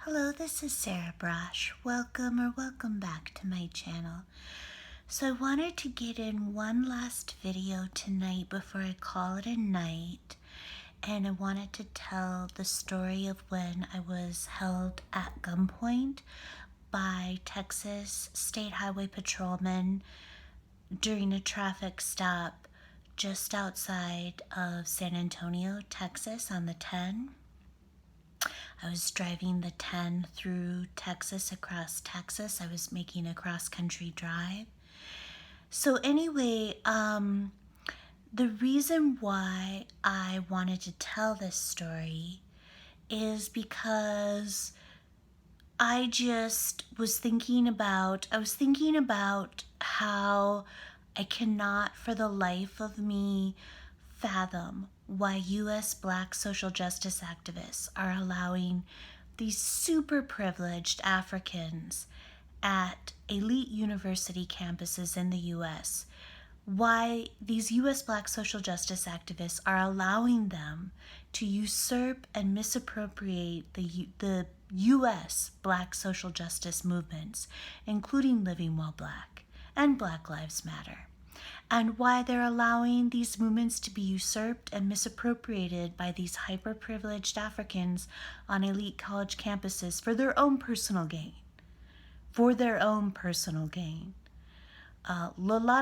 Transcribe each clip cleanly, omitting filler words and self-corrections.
Hello, this is Sandra Braasch. Welcome back to my channel. So I wanted to get in one last video tonight before I call it a night. And I wanted to tell the story of when I was held at gunpoint by Texas State Highway patrolmen during a traffic stop just outside of San Antonio, Texas on the 10. I was driving the 10 through Texas, across Texas. I was making a cross-country drive. So anyway, the reason why I wanted to tell this story is because I just was thinking about how I cannot for the life of me fathom why U.S. Black social justice activists are allowing these super privileged Africans at elite university campuses in the U.S. Why these U.S. Black social justice activists are allowing them to usurp and misappropriate the U.S. Black social justice movements, including Living While Black and Black Lives Matter, and why they're allowing these movements to be usurped and misappropriated by these hyper-privileged Africans on elite college campuses for their own personal gain. Lolade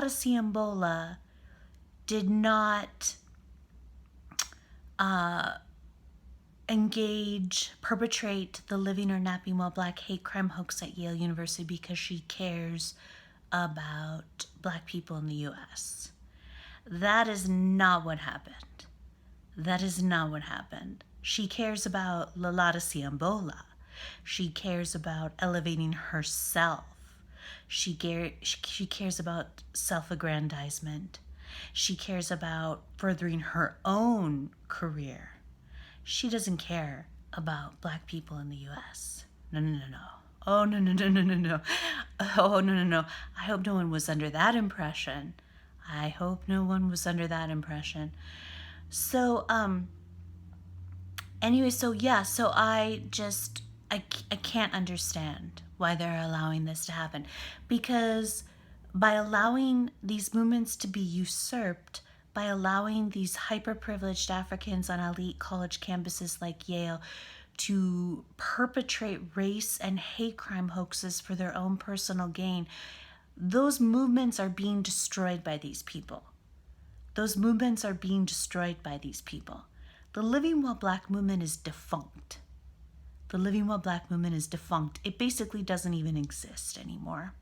Siyonbola did not perpetrate the Living or Napping While Black hate crime hoax at Yale University because she cares about Black people in the U.S. That is not what happened. She cares about Lolade Siyonbola. She cares about elevating herself. She cares about self-aggrandizement. She cares about furthering her own career. She doesn't care about Black people in the U.S. No. Oh, no. Oh, no. I hope no one was under that impression. So, anyway, so I can't understand why they're allowing this to happen. Because by allowing these movements to be usurped, by allowing these hyper-privileged Africans on elite college campuses like Yale to perpetrate race and hate crime hoaxes for their own personal gain, those movements are being destroyed by these people. The Living While Black movement is defunct. It basically doesn't even exist anymore.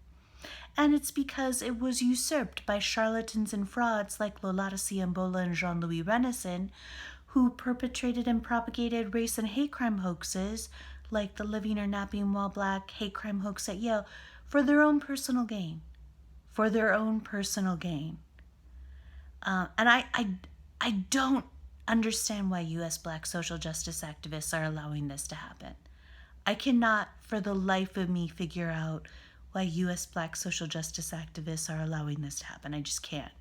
And it's because it was usurped by charlatans and frauds like Lolade Siyonbola and Jean-Louis Renison, who perpetrated and propagated race and hate crime hoaxes like the Living or Napping While Black hate crime hoax at Yale for their own personal gain. And I don't understand why U.S. Black social justice activists are allowing this to happen. I cannot for the life of me figure out why U.S. Black social justice activists are allowing this to happen. I just can't.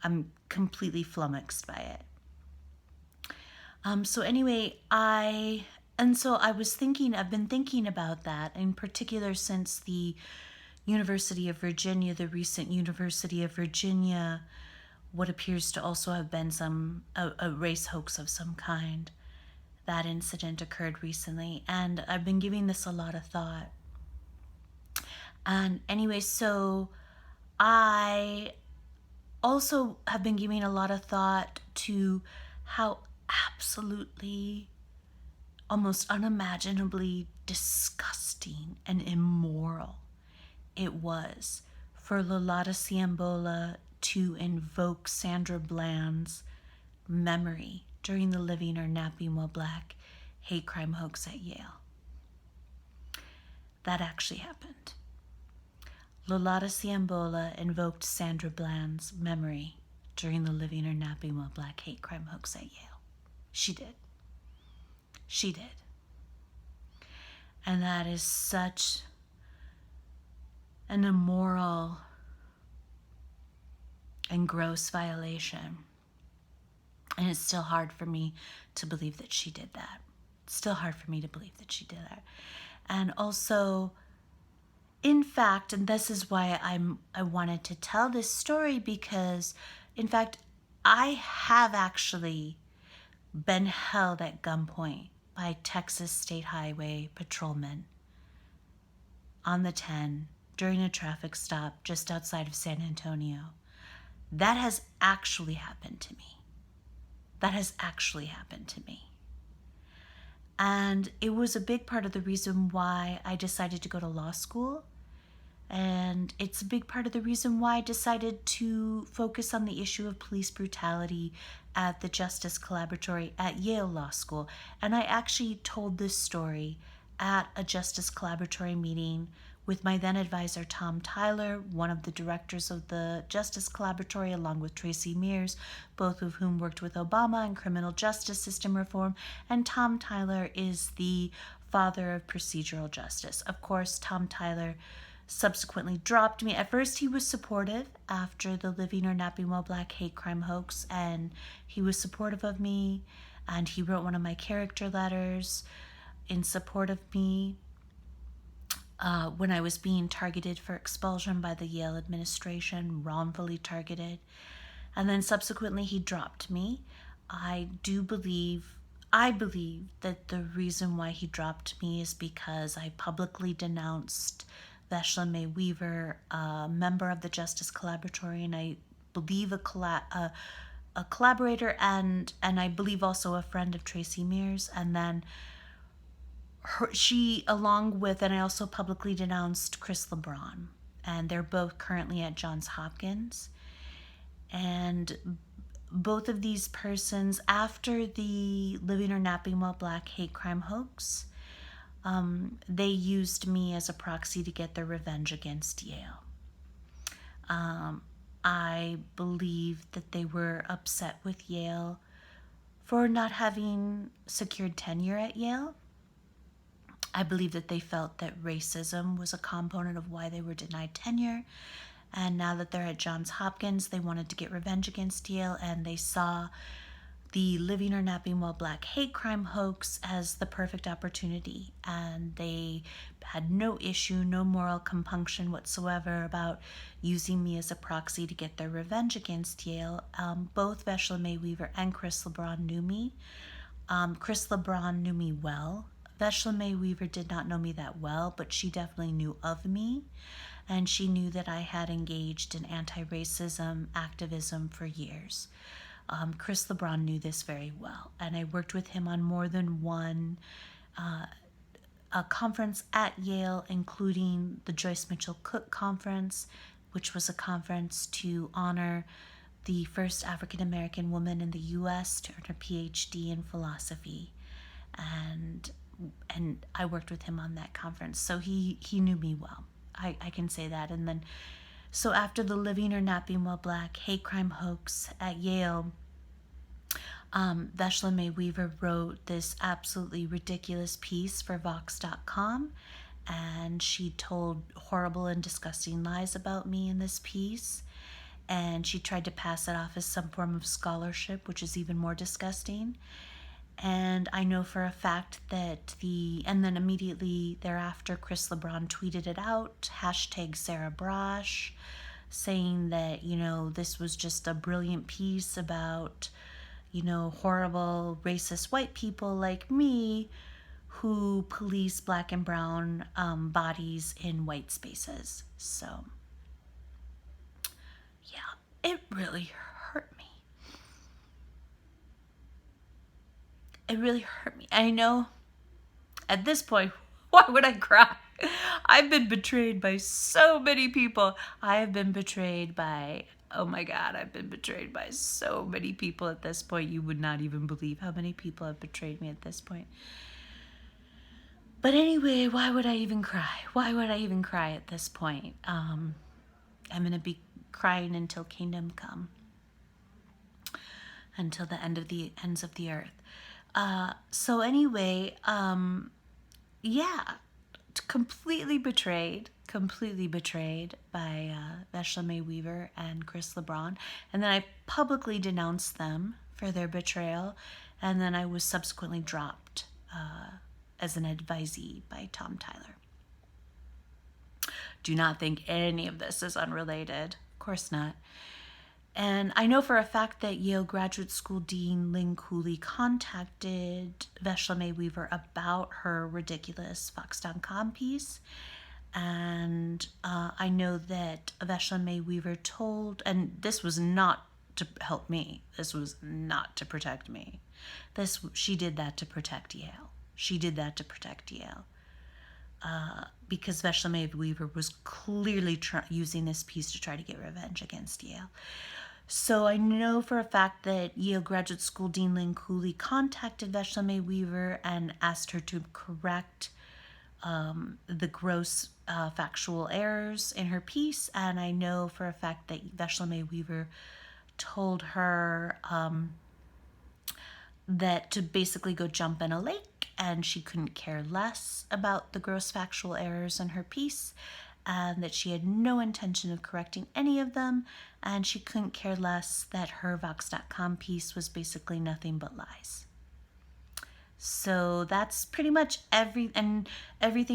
I'm completely flummoxed by it. So anyway, I've been thinking about that, in particular since the recent University of Virginia, what appears to also have been a race hoax of some kind. That incident occurred recently, and I've been giving this a lot of thought. And anyway, so I also have been giving a lot of thought to how absolutely, almost unimaginably disgusting and immoral it was for Lolade Siyonbola to invoke Sandra Bland's memory during the Living or Napping While Black hate crime hoax at Yale. That actually happened. Lolade Siyonbola invoked Sandra Bland's memory during the Living or Napping While Black hate crime hoax at Yale. She did. And that is such an immoral and gross violation. And it's still hard for me to believe that she did that. Still hard for me to believe that she did that. And also, in fact, and this is why I wanted to tell this story, because in fact I have actually been held at gunpoint by Texas State Highway patrolmen on the 10 during a traffic stop just outside of San Antonio. That has actually happened to me. That has actually happened to me. And it was a big part of the reason why I decided to go to law school. And it's a big part of the reason why I decided to focus on the issue of police brutality at the Justice Collaboratory at Yale Law School. And I actually told this story at a Justice Collaboratory meeting with my then advisor, Tom Tyler, one of the directors of the Justice Collaboratory, along with Tracy Mears, both of whom worked with Obama in criminal justice system reform. And Tom Tyler is the father of procedural justice. Of course, Tom Tyler subsequently dropped me. At first, he was supportive after the Living or Napping While Black hate crime hoax, and he was supportive of me, and he wrote one of my character letters in support of me when I was being targeted for expulsion by the Yale administration, wrongfully targeted. And then subsequently, he dropped me. I believe that the reason why he dropped me is because I publicly denounced Veshla May Weaver, a member of the Justice Collaboratory, and I believe a collaborator, and I believe also a friend of Tracy Mears. And then she, along with, and I also publicly denounced Chris LeBron, and they're both currently at Johns Hopkins. And both of these persons, after the Living or Napping While Black hate crime hoax, they used me as a proxy to get their revenge against Yale. I believe that they were upset with Yale for not having secured tenure at Yale. I believe that they felt that racism was a component of why they were denied tenure. And now that they're at Johns Hopkins, they wanted to get revenge against Yale, and they saw the Living or Napping While Black hate crime hoax as the perfect opportunity. And they had no issue, no moral compunction whatsoever about using me as a proxy to get their revenge against Yale. Both Veshla May Weaver and Chris LeBron knew me. Chris LeBron knew me well. Veshla May Weaver did not know me that well, but she definitely knew of me. And she knew that I had engaged in anti-racism activism for years. Chris LeBron knew this very well, and I worked with him on more than one a conference at Yale, including the Joyce Mitchell Cook Conference, which was a conference to honor the first African-American woman in the U.S. to earn her PhD in philosophy. And I worked with him on that conference, so he knew me well. I can say that. And then, so after the Living or Napping While Black hate crime hoax at Yale, Veshla May Weaver wrote this absolutely ridiculous piece for Vox.com, and she told horrible and disgusting lies about me in this piece, and she tried to pass it off as some form of scholarship, which is even more disgusting. And I know for a fact that and then immediately thereafter, Chris LeBron tweeted it out, hashtag Sarah Braasch, saying that, this was just a brilliant piece about, horrible racist white people like me who police black and brown bodies in white spaces. So, yeah, it really hurt me. It really hurt me. I know at this point, why would I cry? I've been betrayed by so many people. I have been betrayed by, oh my God, I've been betrayed by so many people at this point. You would not even believe how many people have betrayed me at this point. But anyway, why would I even cry? Why would I even cry at this point? I'm going to be crying until kingdom come. Until the ends of the earth. So anyway, yeah, completely betrayed by Veshla May Weaver and Chris LeBron. And then I publicly denounced them for their betrayal. And then I was subsequently dropped as an advisee by Tom Tyler. Do not think any of this is unrelated. Of course not. And I know for a fact that Yale Graduate School Dean Lynn Cooley contacted Veshla May Weaver about her ridiculous Vox.com piece. And I know that Veshla May Weaver told, and this was not to help me. This was not to protect me. She did that to protect Yale. She did that to protect Yale. Because Veshla May Weaver was clearly using this piece to try to get revenge against Yale. So I know for a fact that Yale Graduate School Dean Lynn Cooley contacted Veshla May Weaver and asked her to correct the gross factual errors in her piece. And I know for a fact that Veshla May Weaver told her that to basically go jump in a lake, and she couldn't care less about the gross factual errors in her piece, and that she had no intention of correcting any of them, and she couldn't care less that her Vox.com piece was basically nothing but lies. So that's pretty much everything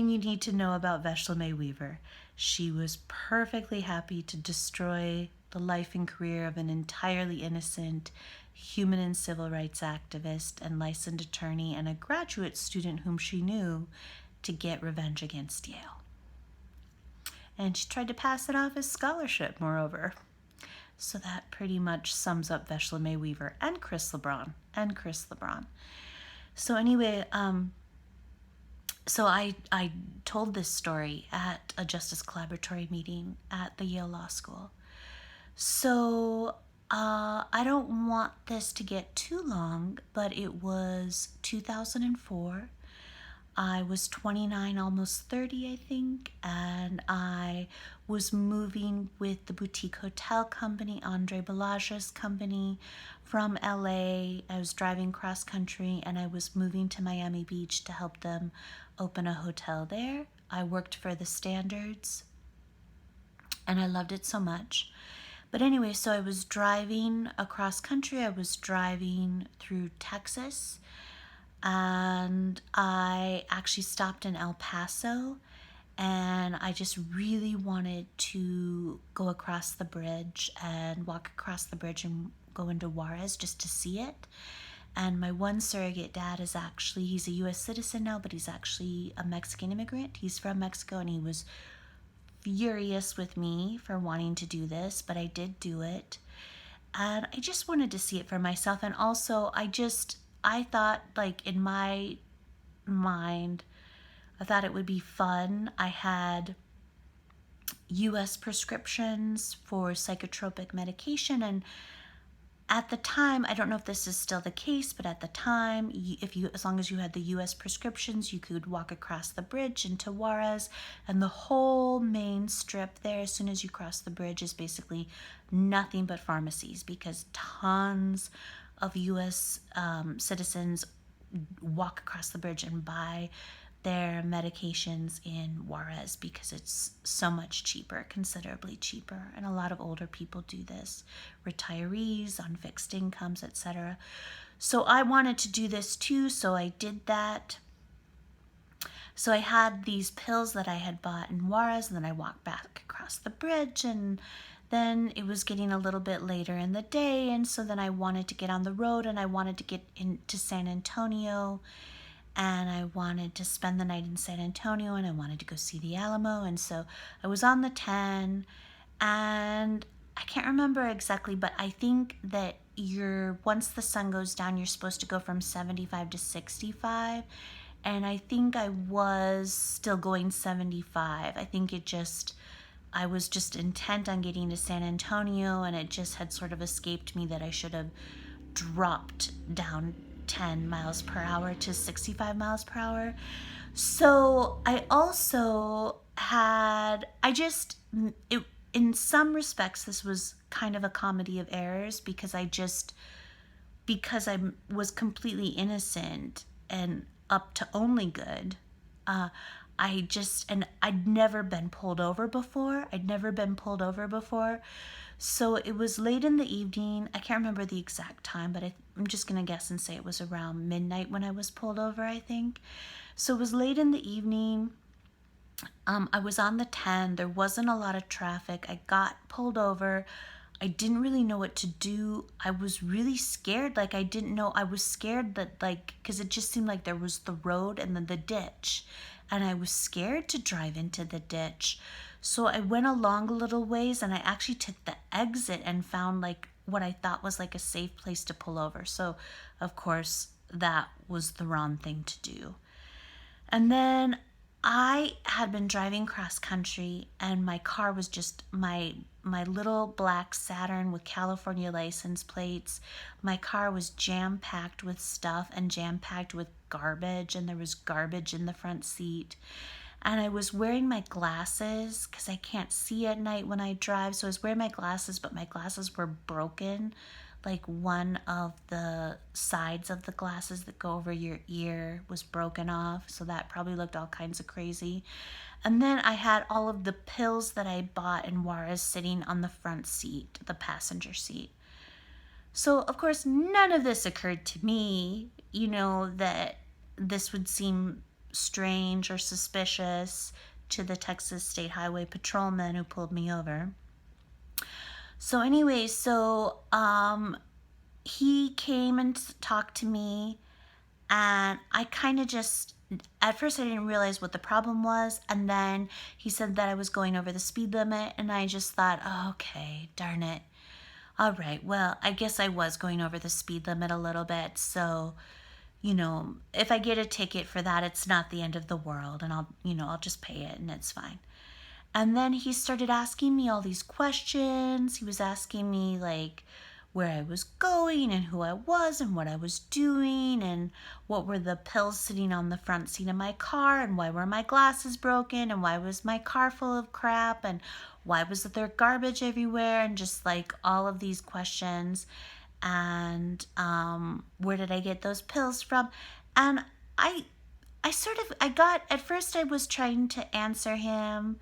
you need to know about Veshla May Weaver. She was perfectly happy to destroy the life and career of an entirely innocent human and civil rights activist and licensed attorney and a graduate student whom she knew, to get revenge against Yale. And she tried to pass it off as scholarship, moreover. So that pretty much sums up Veshla May Weaver and Chris LeBron. So anyway, so I told this story at a Justice Collaboratory meeting at the Yale Law School. So I don't want this to get too long, but it was 2004. I was 29, almost 30, I think, and I was moving with the boutique hotel company, Andre Ballage's company, from LA. I was driving cross country, and I was moving to Miami Beach to help them open a hotel there. I worked for the Standards, and I loved it so much. But anyway, so I was driving across country. I was driving through Texas, and I actually stopped in El Paso, and I just really wanted to go across the bridge and walk across the bridge and go into Juarez just to see it. And my one surrogate dad is actually, he's a U.S. citizen now, but he's actually a Mexican immigrant. He's from Mexico, and he was furious with me for wanting to do this, but I did do it. And I just wanted to see it for myself. And also, I thought, like, in my mind, I thought it would be fun. I had U.S. prescriptions for psychotropic medication, and at the time, I don't know if this is still the case, but at the time, as long as you had the U.S. prescriptions, you could walk across the bridge into Juarez, and the whole main strip there, as soon as you cross the bridge, is basically nothing but pharmacies, because tons of U.S. citizens walk across the bridge and buy their medications in Juarez because it's so much cheaper, considerably cheaper. And a lot of older people do this, retirees on fixed incomes, etc. So I wanted to do this too, so I did that. So I had these pills that I had bought in Juarez, and then I walked back across the bridge, and then it was getting a little bit later in the day, and so then I wanted to get on the road, and I wanted to get into San Antonio, and I wanted to spend the night in San Antonio, and I wanted to go see the Alamo. And so I was on the 10, and I can't remember exactly, but I think that once the sun goes down, you're supposed to go from 75 to 65, and I think I was still going 75. I think I was just intent on getting to San Antonio, and it just had sort of escaped me that I should have dropped down 10 miles per hour to 65 miles per hour. So I also had, in some respects, this was kind of a comedy of errors, because I was completely innocent and up to only good. and I'd never been pulled over before. So it was late in the evening. I can't remember the exact time, but I'm just going to guess and say it was around midnight when I was pulled over, I think. So it was late in the evening. I was on the 10. There wasn't a lot of traffic. I got pulled over. I didn't really know what to do. I was really scared. Like, I didn't know. I was scared that, like, because it just seemed like there was the road and then the ditch. And I was scared to drive into the ditch. So I went along a little ways and I actually took the exit and found, like, what I thought was, like, a safe place to pull over. So, of course, that was the wrong thing to do. And then I had been driving cross country and my car was just my little black Saturn with California license plates. My car was jam-packed with stuff and jam-packed with garbage, and there was garbage in the front seat. And I was wearing my glasses because I can't see at night when I drive. So I was wearing my glasses, but my glasses were broken. Like, one of the sides of the glasses that go over your ear was broken off. So that probably looked all kinds of crazy. And then I had all of the pills that I bought in Juarez sitting on the front seat, the passenger seat. So, of course, none of this occurred to me, that this would seem strange or suspicious to the Texas State Highway Patrolman who pulled me over. So anyway, he came and talked to me, and I kind of just, at first I didn't realize what the problem was, and then he said that I was going over the speed limit, and I just thought, oh, okay, darn it. All right, well, I guess I was going over the speed limit a little bit, so, if I get a ticket for that, it's not the end of the world, and I'll just pay it, and it's fine. And then he started asking me all these questions. He was asking me, like, where I was going and who I was and what I was doing and what were the pills sitting on the front seat of my car and why were my glasses broken and why was my car full of crap and why was there garbage everywhere, and just, like, all of these questions. And where did I get those pills from? And at first I was trying to answer him.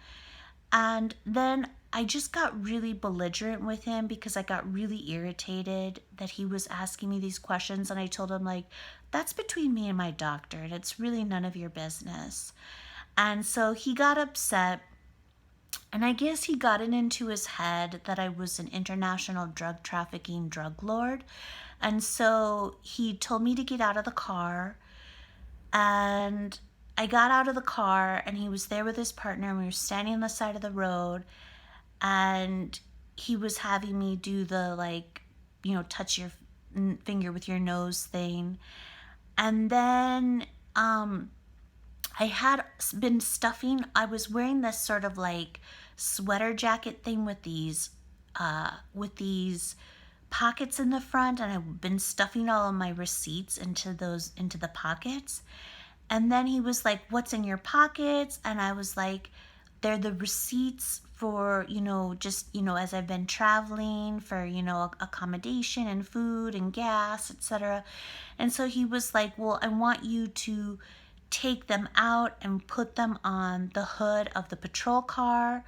And then I just got really belligerent with him because I got really irritated that he was asking me these questions. And I told him, like, that's between me and my doctor, and it's really none of your business. And so he got upset. And I guess he got it into his head that I was an international drug trafficking drug lord. And so he told me to get out of the car. And I got out of the car, and he was there with his partner, and we were standing on the side of the road, and he was having me do the, like, touch your finger with your nose thing. And then I had been stuffing, I was wearing this sort of, like, sweater jacket thing with these pockets in the front, and I've been stuffing all of my receipts into the pockets. And then he was like, what's in your pockets? And I was like, they're the receipts for, as I've been traveling for, accommodation and food and gas, etc. And so he was like, well, I want you to take them out and put them on the hood of the patrol car.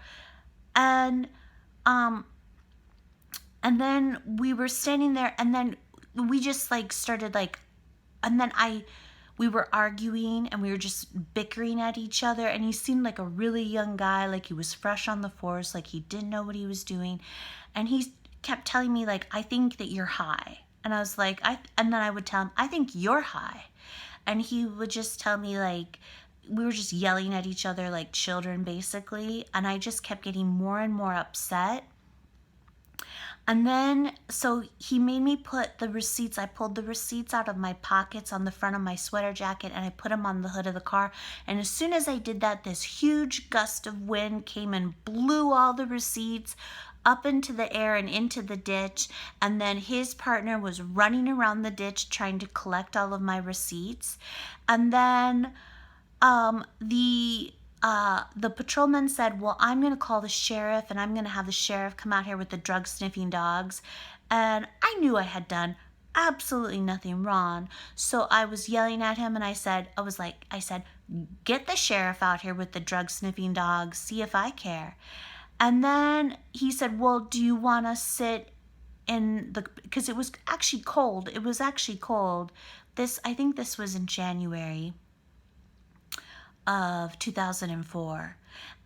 And then we were standing there, and then we just, like, started, like, and then we were arguing and we were just bickering at each other, and he seemed like a really young guy, like he was fresh on the force, like he didn't know what he was doing. And he kept telling me, like, I think that you're high. And I was like, and then I would tell him, I think you're high. And he would just tell me, like, we were just yelling at each other like children, basically. And I just kept getting more and more upset. And then, so he made me put the receipts, I pulled the receipts out of my pockets on the front of my sweater jacket, and I put them on the hood of the car. And as soon as I did that, this huge gust of wind came and blew all the receipts up into the air and into the ditch. And then his partner was running around the ditch trying to collect all of my receipts. And then the patrolman said, well, I'm going to call the sheriff, and I'm going to have the sheriff come out here with the drug sniffing dogs. And I knew I had done absolutely nothing wrong. So I was yelling at him, and I said, get the sheriff out here with the drug sniffing dogs, see if I care. And then he said, well, do you want to sit in the, because it was actually cold. It was actually cold. I think this was in January of 2004.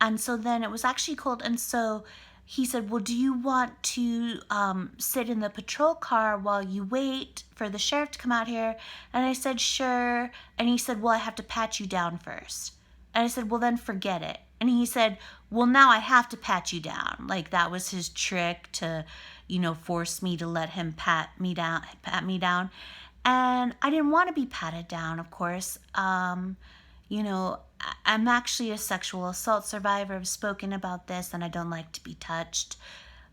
And so then it was actually cold. And so he said, well, do you want to sit in the patrol car while you wait for the sheriff to come out here? And I said, sure. And he said, well, I have to pat you down first. And I said, well, then forget it. And he said, well, now I have to pat you down. Like that was his trick to, force me to let him pat me down. And I didn't want to be patted down, of course. I'm actually a sexual assault survivor. I've spoken about this and I don't like to be touched.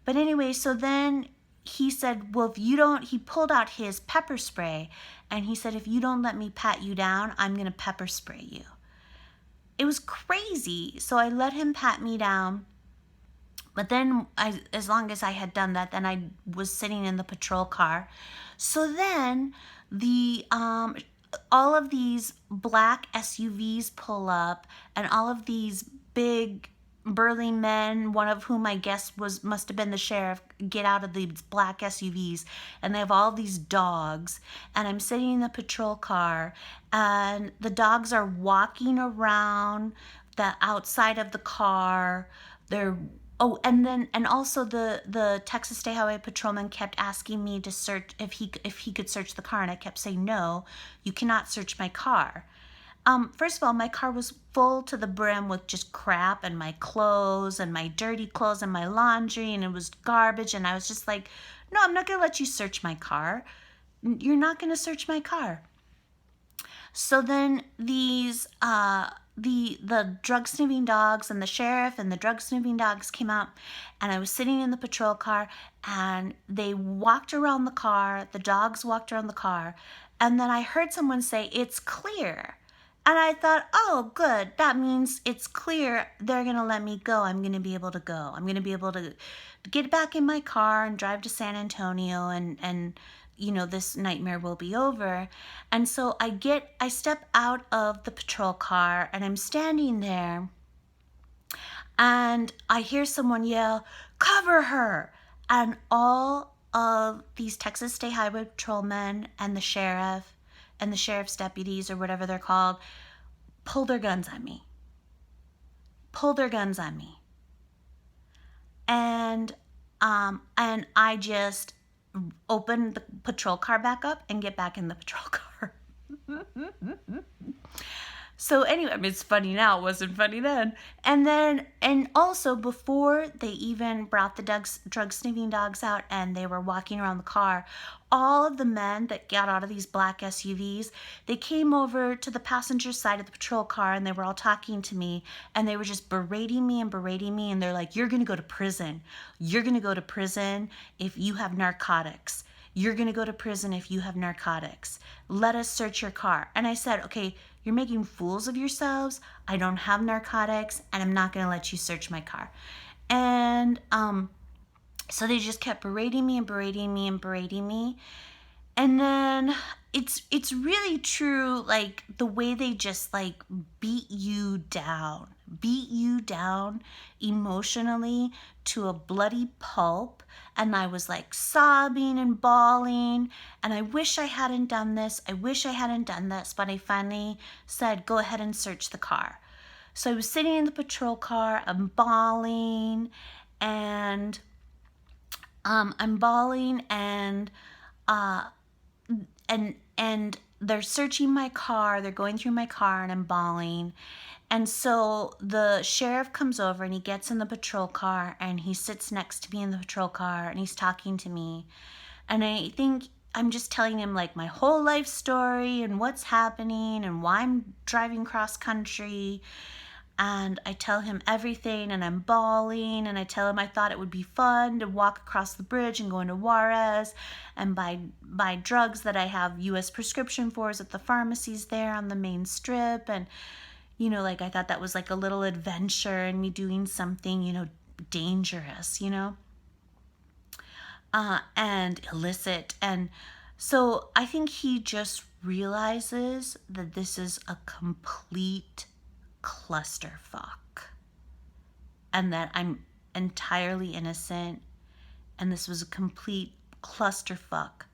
But anyway, so then he said, well, if you don't, he pulled out his pepper spray and he said, if you don't let me pat you down, I'm going to pepper spray you. It was crazy. So I let him pat me down. But then as long as I had done that, then I was sitting in the patrol car. So then all of these black SUVs pull up and all of these big burly men, one of whom I guess must have been the sheriff, get out of these black SUVs, and they have all these dogs, and I'm sitting in the patrol car and the dogs are walking around the outside of the car. And also the Texas State Highway Patrolman kept asking me to search if he could search the car, and I kept saying, no, you cannot search my car. First of all, my car was full to the brim with just crap and my clothes and my dirty clothes and my laundry, and it was garbage, and I was just like, no, I'm not going to let you search my car. You're not going to search my car. So then these the drug sniffing dogs and the sheriff and the drug sniffing dogs came out, and I was sitting in the patrol car, and they walked around the car. The dogs walked around the car, and then I heard someone say, it's clear. And I thought, oh, good. That means it's clear. They're going to let me go. I'm going to be able to go. I'm going to be able to get back in my car and drive to San Antonio, and this nightmare will be over. And so I step out of the patrol car, and I'm standing there, and I hear someone yell, cover her. And all of these Texas State Highway Patrolmen and the sheriff and the sheriff's deputies, or whatever they're called, pull their guns on me. And I just open the patrol car back up and get back in the patrol car. So anyway, it's funny now. It wasn't funny then. And also before they even brought the drug sniffing dogs out and they were walking around the car, all of the men that got out of these black SUVs, they came over to the passenger side of the patrol car, and they were all talking to me, and they were just berating me, and they're like, you're going to go to prison. You're going to go to prison if you have narcotics. You're going to go to prison if you have narcotics. Let us search your car. And I said, okay, you're making fools of yourselves. I don't have narcotics, and I'm not going to let you search my car. And so they just kept berating me. And then it's really true, like the way they just like beat you down emotionally to a bloody pulp. And I was like sobbing and bawling, and I wish I hadn't done this. But I finally said, go ahead and search the car. So I was sitting in the patrol car, I'm bawling, and and they're searching my car, they're going through my car, and I'm bawling. And so the sheriff comes over, and he gets in the patrol car, and he sits next to me in the patrol car, and he's talking to me. And I think I'm just telling him like my whole life story and what's happening and why I'm driving cross country. And I tell him everything, and I'm bawling, and I tell him I thought it would be fun to walk across the bridge and go into Juarez and buy drugs that I have U.S. prescription for at the pharmacies there on the main strip. And, like I thought that was like a little adventure and me doing something, dangerous, and illicit. And So I think he just realizes that this is a complete clusterfuck and that I'm entirely innocent and this was a complete clusterfuck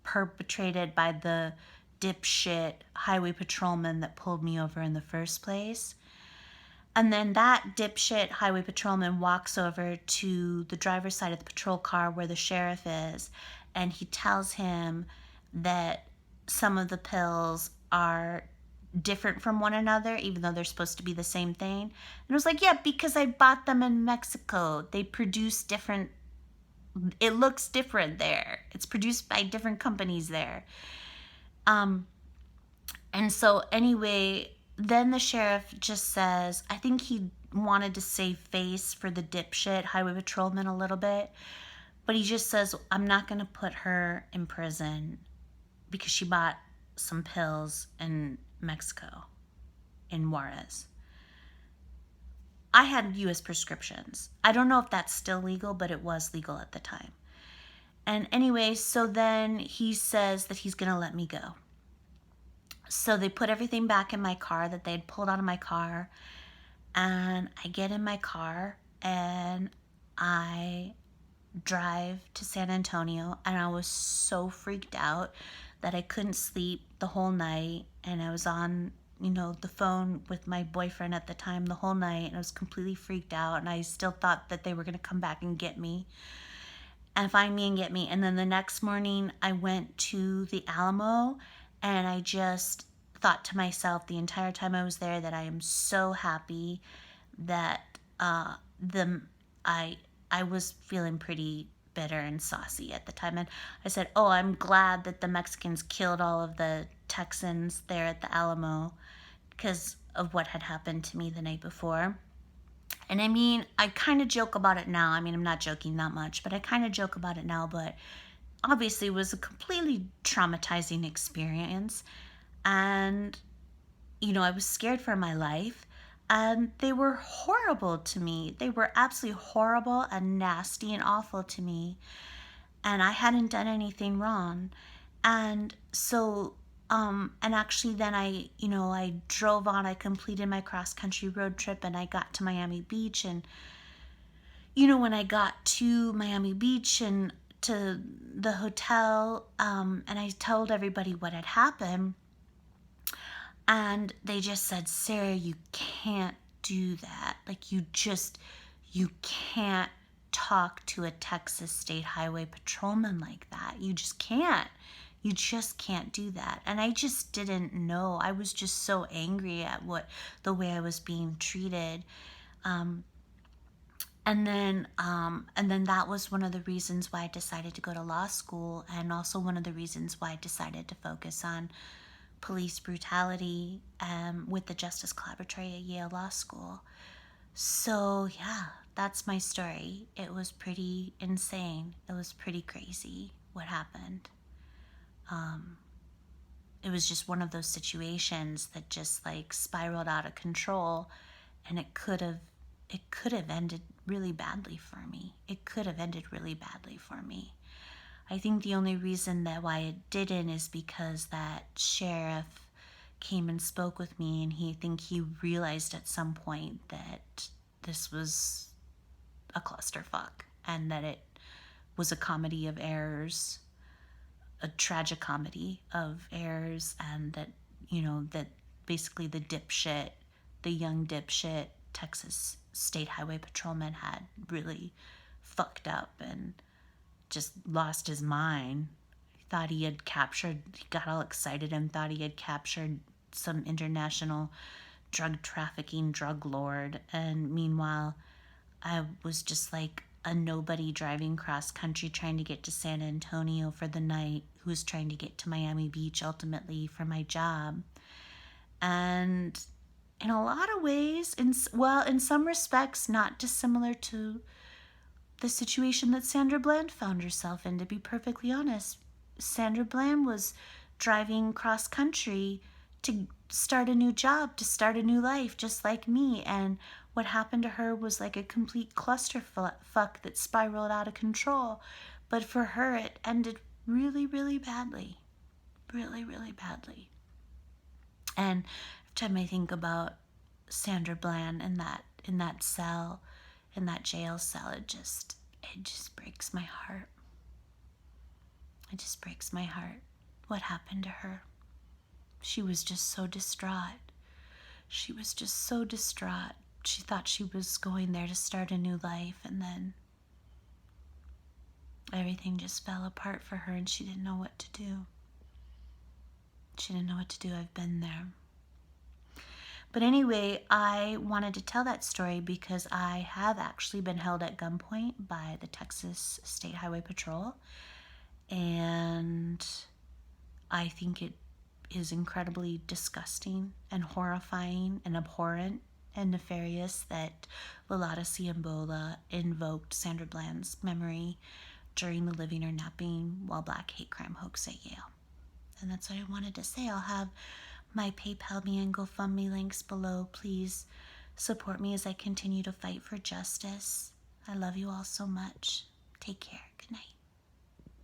perpetrated by the dipshit highway patrolman that pulled me over in the first place. And then that dipshit highway patrolman walks over to the driver's side of the patrol car where the sheriff is, and he tells him that some of the pills are different from one another, even though they're supposed to be the same thing. And I was like, yeah, because I bought them in Mexico. They produce different, it looks different there. It's produced by different companies there. And so anyway, then the sheriff just says, I think he wanted to save face for the dipshit highway patrolman a little bit, but he just says, I'm not going to put her in prison because she bought some pills in Mexico, in Juarez. I had U.S. prescriptions. I don't know if that's still legal, but it was legal at the time. And anyway, so then he says that he's going to let me go. So they put everything back in my car that they had pulled out of my car. And I get in my car and I drive to San Antonio. And I was so freaked out that I couldn't sleep the whole night. And I was on, the phone with my boyfriend at the time the whole night. And I was completely freaked out. And I still thought that they were going to come back and get me and find me and get me. And then the next morning I went to the Alamo and I just thought to myself the entire time I was there that I am so happy that I was feeling pretty bitter and saucy at the time. And I said, oh, I'm glad that the Mexicans killed all of the Texans there at the Alamo because of what had happened to me the night before. And I mean, I kind of joke about it now. I mean, I'm not joking that much, but I kind of joke about it now. But obviously, it was a completely traumatizing experience. And, I was scared for my life. And they were horrible to me. They were absolutely horrible and nasty and awful to me. And I hadn't done anything wrong. And so and actually then I drove on, I completed my cross country road trip and I got to Miami Beach. And when I got to Miami Beach and to the hotel, and I told everybody what had happened, and they just said, Sarah, you can't do that. Like, you can't talk to a Texas State Highway patrolman like that. You just can't. You just can't do that. And I just didn't know. I was just so angry at the way I was being treated. And then that was one of the reasons why I decided to go to law school, and also one of the reasons why I decided to focus on police brutality with the Justice Collaboratory at Yale Law School. So yeah, that's my story. It was pretty insane. It was pretty crazy what happened. It was just one of those situations that just like spiraled out of control, and it could have ended really badly for me. It could have ended really badly for me. I think the only reason that why it didn't is because that sheriff came and spoke with me, and he realized at some point that this was a clusterfuck and that it was a comedy of errors, a tragic comedy of errors, and that that basically the young dipshit Texas State Highway Patrolman had really fucked up and just lost his mind. He got all excited and thought he had captured some international drug trafficking drug lord. And meanwhile, I was just like a nobody driving cross country trying to get to San Antonio for the night, who was trying to get to Miami Beach ultimately for my job. And in a lot of ways, in some respects, not dissimilar to the situation that Sandra Bland found herself in, to be perfectly honest. Sandra Bland was driving cross country to start a new job, to start a new life, just like me. And what happened to her was like a complete clusterfuck that spiraled out of control. But for her, it ended really, really badly. Really, really badly. And every time I think about Sandra Bland in that cell, in that jail cell, it just breaks my heart. It just breaks my heart. What happened to her? She was just so distraught. She was just so distraught. She thought she was going there to start a new life, and then everything just fell apart for her, and she didn't know what to do. She didn't know what to do. I've been there. But anyway, I wanted to tell that story because I have actually been held at gunpoint by the Texas State Highway Patrol. And I think it is incredibly disgusting and horrifying and abhorrent and nefarious that Lolade Siyonbola invoked Sandra Bland's memory during the living or napping while Black hate crime hoax at Yale. And that's what I wanted to say. I'll have my PayPal, me, and GoFundMe links below. Please support me as I continue to fight for justice. I love you all so much. Take care. Good night.